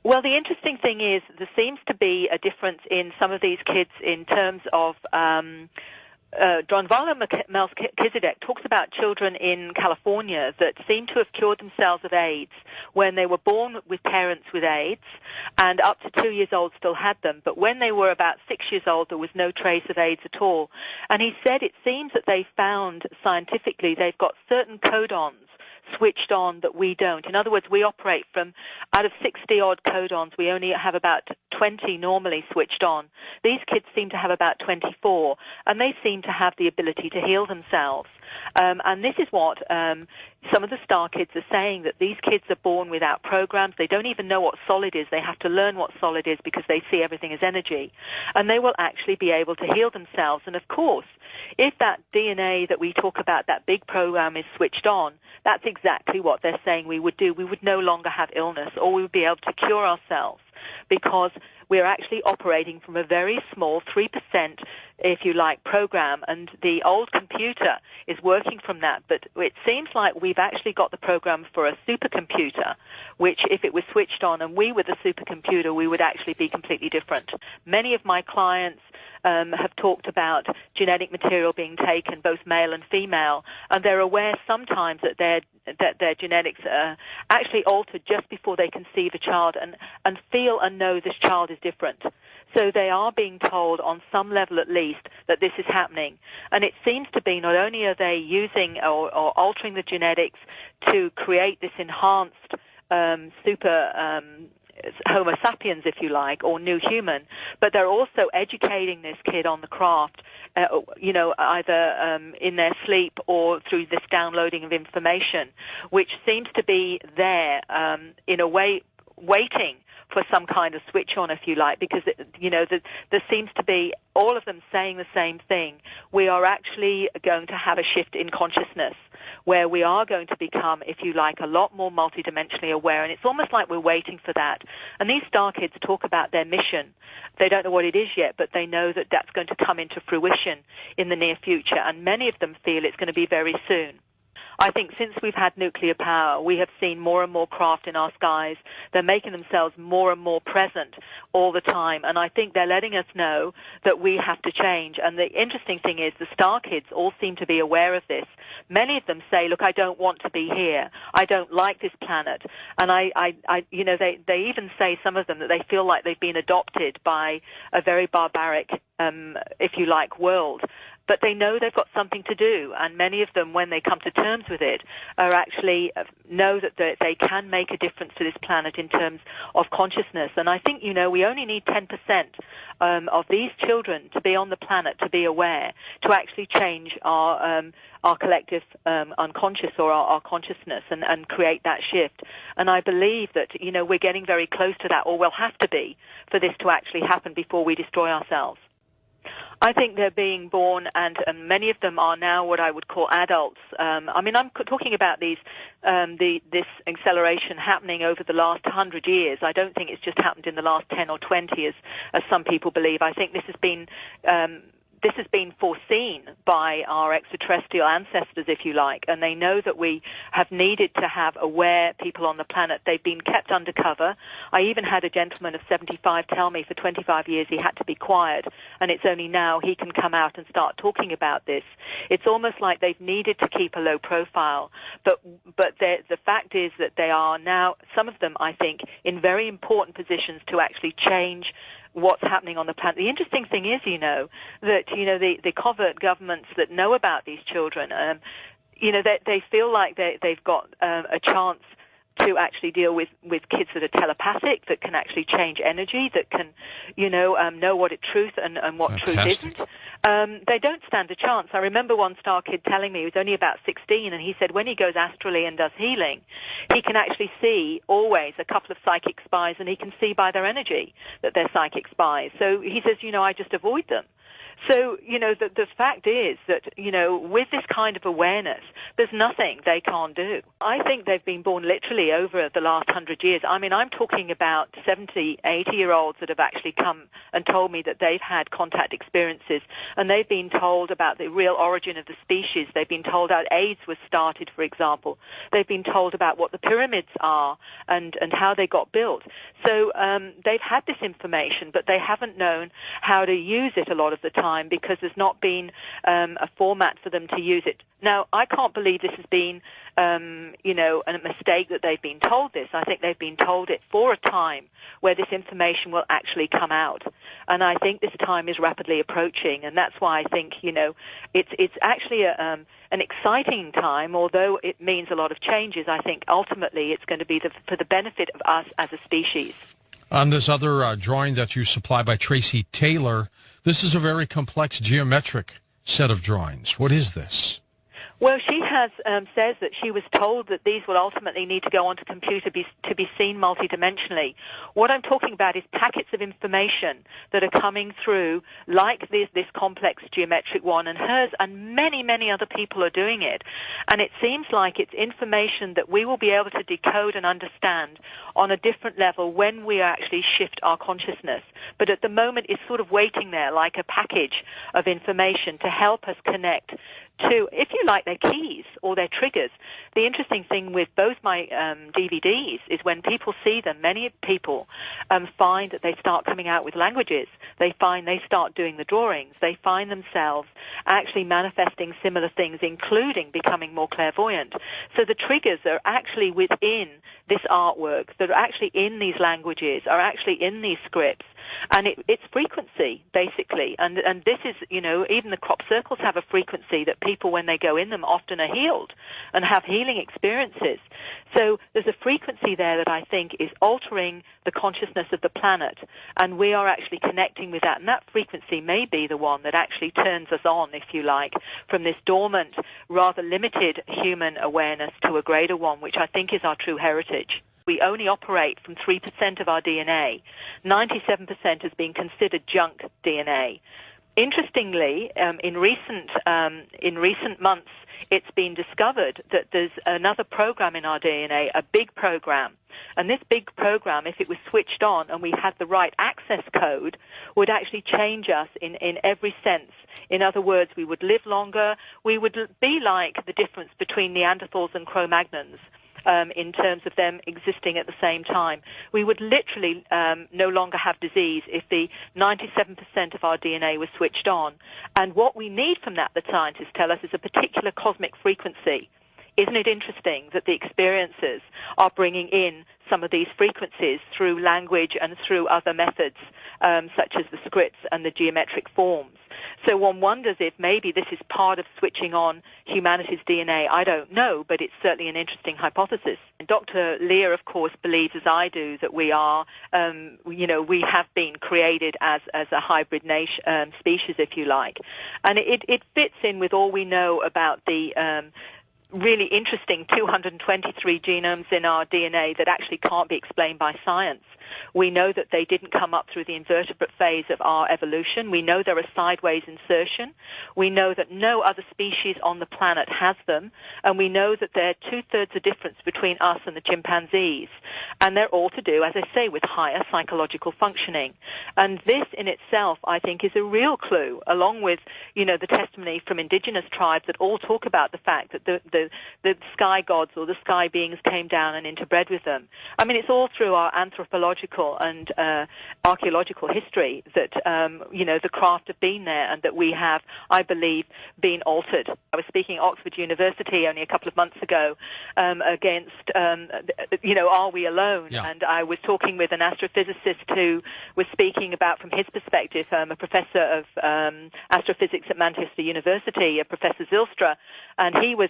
Well, the interesting thing is there seems to be a difference in some of these kids in terms of Rodwell and Melchizedek talks about children in California that seem to have cured themselves of AIDS when they were born with parents with AIDS and up to 2 years old still had them. But when they were about 6 years old, there was no trace of AIDS at all. And he said it seems that they found scientifically they've got certain codons switched on that we don't. In other words, we operate from, out of 60-odd codons, we only have about 20 normally switched on. These kids seem to have about 24, and they seem to have the ability to heal themselves. And this is what some of the star kids are saying, that these kids are born without programs. They don't even know what solid is. They have to learn what solid is because they see everything as energy. And they will actually be able to heal themselves. And of course, if that DNA that we talk about, that big program, is switched on, that's exactly what they're saying we would do. We would no longer have illness, or we would be able to cure ourselves, because we're actually operating from a very small 3%, if you like, program, and the old computer is working from that. But it seems like we've actually got the program for a supercomputer, which if it was switched on and we were the supercomputer, we would actually be completely different. Many of my clients have talked about genetic material being taken, both male and female, and they're aware sometimes that their genetics are actually altered just before they conceive a child and feel and know this child is different. So they are being told on some level at least that this is happening. And it seems to be not only are they using or altering the genetics to create this enhanced super Homo sapiens, if you like, or new human, but they're also educating this kid on the craft, either in their sleep or through this downloading of information, which seems to be there in a way waiting for some kind of switch on, if you like, because, there seems to be all of them saying the same thing. We are actually going to have a shift in consciousness where we are going to become, if you like, a lot more multidimensionally aware, and it's almost like we're waiting for that. And these star kids talk about their mission. They don't know what it is yet, but they know that that's going to come into fruition in the near future, and many of them feel it's going to be very soon. I think since we've had nuclear power, we have seen more and more craft in our skies. They're making themselves more and more present all the time, and I think they're letting us know that we have to change. And the interesting thing is the star kids all seem to be aware of this. Many of them say, look, I don't want to be here. I don't like this planet. And they even say, some of them, that they feel like they've been adopted by a very barbaric, if you like, world. But they know they've got something to do, and many of them, when they come to terms with it, are actually know that they can make a difference to this planet in terms of consciousness. And I think, we only need 10% of these children to be on the planet, to be aware, to actually change our collective unconscious, or our consciousness, and create that shift. And I believe that, we're getting very close to that, or we'll have to be, for this to actually happen before we destroy ourselves. I think they're being born, and many of them are now what I would call adults. I'm talking about this acceleration happening over the last 100 years. I don't think it's just happened in the last 10 or 20, as some people believe. I think this has been foreseen by our extraterrestrial ancestors, if you like, and they know that we have needed to have aware people on the planet. They've been kept undercover. I even had a gentleman of 75 tell me for 25 years he had to be quiet, and it's only now he can come out and start talking about this. It's almost like they've needed to keep a low profile, but the fact is that they are now, some of them, I think, in very important positions to actually change what's happening on the planet. The interesting thing is, that, the covert governments that know about these children, they feel like they've got a chance to actually deal with kids that are telepathic, that can actually change energy, that can, know what is truth and what Fantastic. truth isn't. They don't stand a chance. I remember one star kid telling me, he was only about 16, and he said when he goes astrally and does healing, he can actually see always a couple of psychic spies, and he can see by their energy that they're psychic spies. So he says, I just avoid them. So, the fact is that, with this kind of awareness, there's nothing they can't do. I think they've been born literally over the last 100 years. I mean, I'm talking about 70, 80-year-olds that have actually come and told me that they've had contact experiences, and they've been told about the real origin of the species. They've been told how AIDS was started, for example. They've been told about what the pyramids are and how they got built. So they've had this information, but they haven't known how to use it a lot of the time because there's not been a format for them to use it. Now, I can't believe this has been, a mistake that they've been told this. I think they've been told it for a time where this information will actually come out. And I think this time is rapidly approaching, and that's why I think, it's actually an exciting time, although it means a lot of changes. I think ultimately it's going to be for the benefit of us as a species. On this other drawing that you supply by Tracy Taylor, this is a very complex geometric set of drawings. What is this? Well, she has says that she was told that these will ultimately need to go onto computer to be seen multidimensionally. What I'm talking about is packets of information that are coming through, like this complex geometric one, and hers and many, many other people are doing it. And it seems like it's information that we will be able to decode and understand on a different level when we actually shift our consciousness. But at the moment, it's sort of waiting there like a package of information to help us connect to, if you like, their keys or their triggers. The interesting thing with both my DVDs is when people see them, many people find that they start coming out with languages. They find they start doing the drawings. They find themselves actually manifesting similar things, including becoming more clairvoyant. So the triggers are actually within this artwork, that are actually in these languages, are actually in these scripts. And it's frequency, basically. And this is, even the crop circles have a frequency that people, when they go in them, often are healed and have healing experiences. So there's a frequency there that I think is altering the consciousness of the planet, and we are actually connecting with that. And that frequency may be the one that actually turns us on, if you like, from this dormant, rather limited human awareness to a greater one, which I think is our true heritage. We only operate from 3% of our DNA. 97% has been considered junk DNA. Interestingly, in recent months, it's been discovered that there's another program in our DNA, a big program. And this big program, if it was switched on and we had the right access code, would actually change us in every sense. In other words, we would live longer. We would be like the difference between Neanderthals and Cro-Magnons. In terms of them existing at the same time. We would literally no longer have disease if the 97% of our DNA was switched on. And what we need from that, the scientists tell us, is a particular cosmic frequency. Isn't it interesting that the experiences are bringing in some of these frequencies through language and through other methods, such as the scripts and the geometric forms? So one wonders if maybe this is part of switching on humanity's DNA. I don't know, but it's certainly an interesting hypothesis. And Dr. Lear, of course, believes, as I do, that we are, we have been created as a hybrid species, if you like. And it fits in with all we know about the really interesting 223 genomes in our DNA that actually can't be explained by science. We know that they didn't come up through the invertebrate phase of our evolution. We know they're a sideways insertion. We know that no other species on the planet has them. And we know that they're two-thirds the difference between us and the chimpanzees. And they're all to do, as I say, with higher psychological functioning. And this in itself, I think, is a real clue, along with, the testimony from indigenous tribes that all talk about the fact that the sky gods or the sky beings came down and interbred with them. I mean, it's all through our anthropological and archaeological history that, the craft have been there and that we have, I believe, been altered. I was speaking at Oxford University only a couple of months ago against, are we alone? Yeah. And I was talking with an astrophysicist who was speaking about, from his perspective, a professor of astrophysics at Manchester University, Professor Zylstra, and he was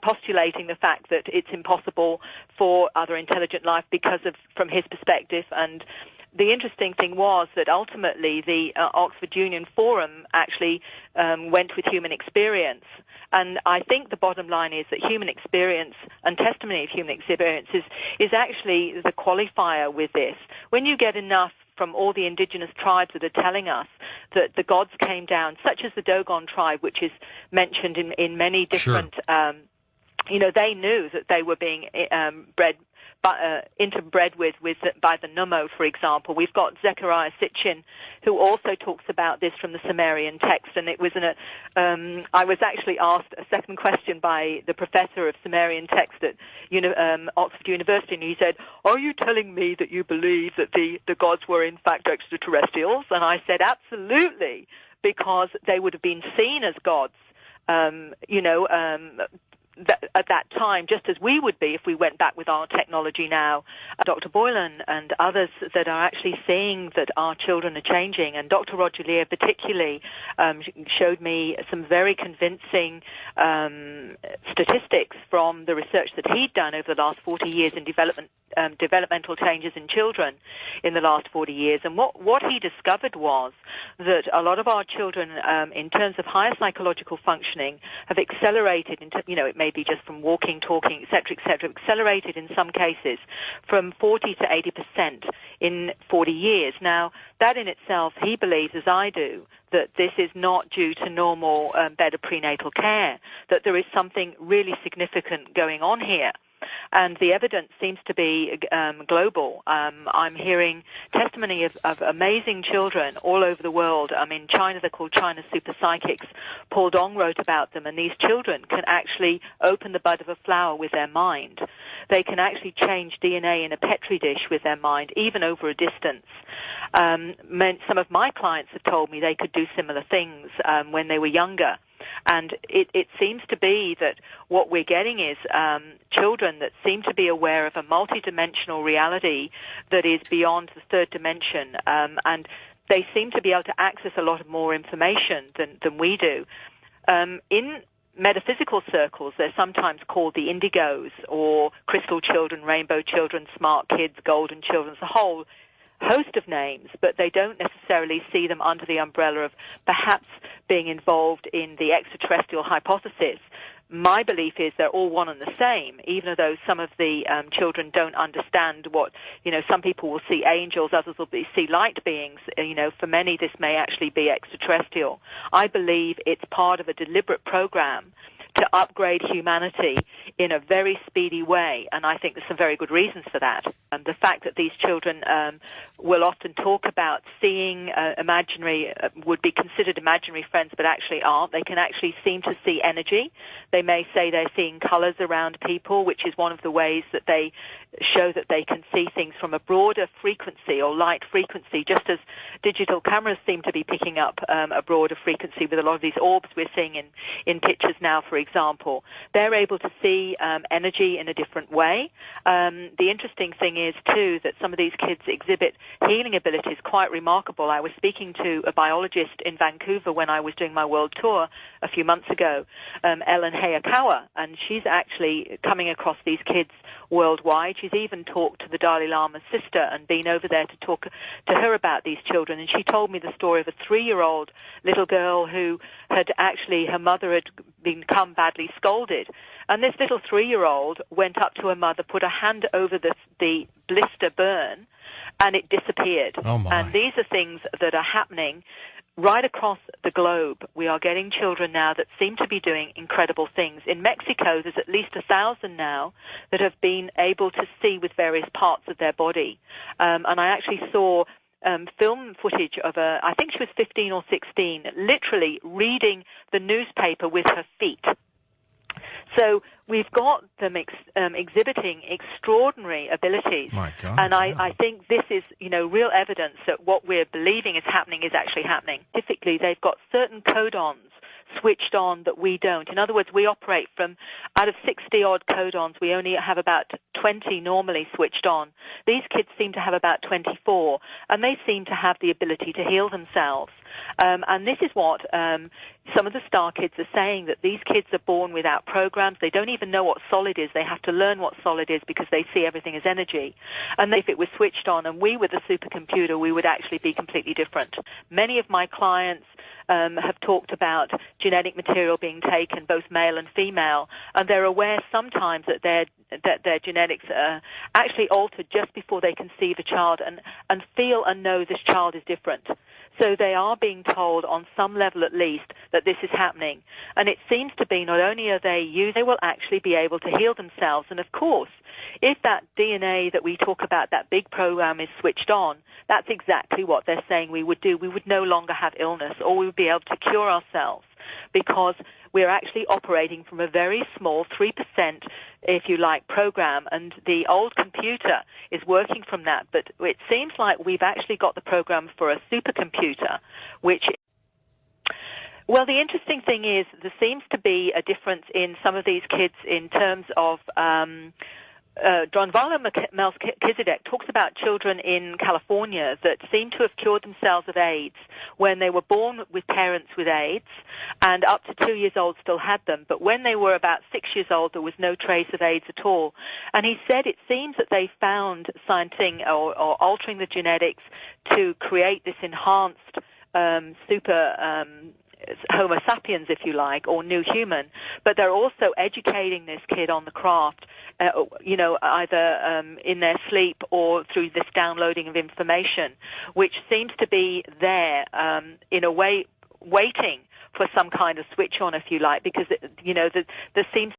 postulating the fact that it's impossible for other intelligent life because of, from his perspective. And the interesting thing was that ultimately the Oxford Union Forum actually went with human experience. And I think the bottom line is that human experience and testimony of human experience is actually the qualifier with this. When you get enough from all the indigenous tribes that are telling us that the gods came down, such as the Dogon tribe, which is mentioned in many different, Sure. They knew that they were being interbred with by the Nummo, for example. We've got Zechariah Sitchin, who also talks about this from the Sumerian text, and it was I was actually asked a second question by the professor of Sumerian text at Oxford University, and he said, "Are you telling me that you believe that the gods were in fact extraterrestrials?" And I said, "Absolutely, because they would have been seen as gods, at that time, just as we would be if we went back with our technology now." Dr. Boylan and others that are actually seeing that our children are changing, and Dr. Roger Lear particularly showed me some very convincing statistics from the research that he'd done over the last 40 years in developmental changes in children in the last 40 years. And what he discovered was that a lot of our children, in terms of higher psychological functioning, have accelerated into, it may be just from walking, talking, et cetera, accelerated in some cases from 40 to 80% in 40 years. Now, that in itself, he believes, as I do, that this is not due to normal better prenatal care, that there is something really significant going on here. And the evidence seems to be global. I'm hearing testimony of amazing children all over the world. In China, they're called China super psychics. Paul Dong wrote about them, and these children can actually open the bud of a flower with their mind. They can actually change DNA in a Petri dish with their mind, even over a distance. Some of my clients have told me they could do similar things when they were younger. And it seems to be that what we're getting is children that seem to be aware of a multidimensional reality that is beyond the third dimension, and they seem to be able to access a lot more information than we do. In metaphysical circles, they're sometimes called the indigos, or crystal children, rainbow children, smart kids, golden children, the whole host of names, but they don't necessarily see them under the umbrella of perhaps being involved in the extraterrestrial hypothesis. My belief is they're all one and the same, even though some of the children don't understand what, some people will see angels, others will see light beings. For many this may actually be extraterrestrial. I believe it's part of a deliberate program to upgrade humanity in a very speedy way, and I think there's some very good reasons for that. The fact that these children will often talk about seeing imaginary, would be considered imaginary friends, but actually aren't. They can actually seem to see energy. They may say they're seeing colors around people, which is one of the ways that they show that they can see things from a broader frequency or light frequency, just as digital cameras seem to be picking up a broader frequency with a lot of these orbs we're seeing in pictures now, for example. They're able to see energy in a different way. The interesting thing is, too, that some of these kids exhibit healing abilities quite remarkable. I was speaking to a biologist in Vancouver when I was doing my world tour a few months ago, Ellen Hayakawa, and she's actually coming across these kids worldwide. She's even talked to the Dalai Lama's sister and been over there to talk to her about these children, and she told me the story of a 3-year-old little girl who had actually, her mother had become badly scolded, and this little 3-year-old went up to her mother, put her hand over the blister burn, and it disappeared. Oh my. And these are things that are happening right across the globe. We are getting children now that seem to be doing incredible things. In Mexico, there's at least 1,000 now that have been able to see with various parts of their body. And I actually saw film footage of I think she was 15 or 16, literally reading the newspaper with her feet. So we've got them exhibiting extraordinary abilities. My God, and I think this is, real evidence that what we're believing is happening is actually happening. Typically, they've got certain codons switched on that we don't. In other words, we operate from, out of 60-odd codons, we only have about 20 normally switched on. These kids seem to have about 24, and they seem to have the ability to heal themselves. And this is what some of the star kids are saying, that these kids are born without programs. They don't even know what solid is. They have to learn what solid is because they see everything as energy. And if it was switched on and we were the supercomputer, we would actually be completely different. Many of my clients have talked about genetic material being taken, both male and female, and they're aware sometimes that their that their genetics are actually altered just before they conceive a child and feel and know this child is different. So they are being told on some level at least that this is happening. And it seems to be not only are they will actually be able to heal themselves. And of course, if that DNA that we talk about, that big program, is switched on, that's exactly what they're saying we would do. We would no longer have illness, or we would be able to cure ourselves, because we're actually operating from a very small 3%, if you like, program, and the old computer is working from that. But it seems like we've actually got the program for a supercomputer, which... Well, the interesting thing is there seems to be a difference in some of these kids in terms of... Rodwell Melchizedek talks about children in California that seem to have cured themselves of AIDS when they were born with parents with AIDS, and up to 2 years old still had them. But when they were about 6 years old, there was no trace of AIDS at all. And he said it seems that they found something or altering the genetics to create this enhanced super Homo sapiens, if you like, or new human, but they're also educating this kid on the craft, either in their sleep or through this downloading of information, which seems to be there in a way waiting for some kind of switch on, if you like, because there seems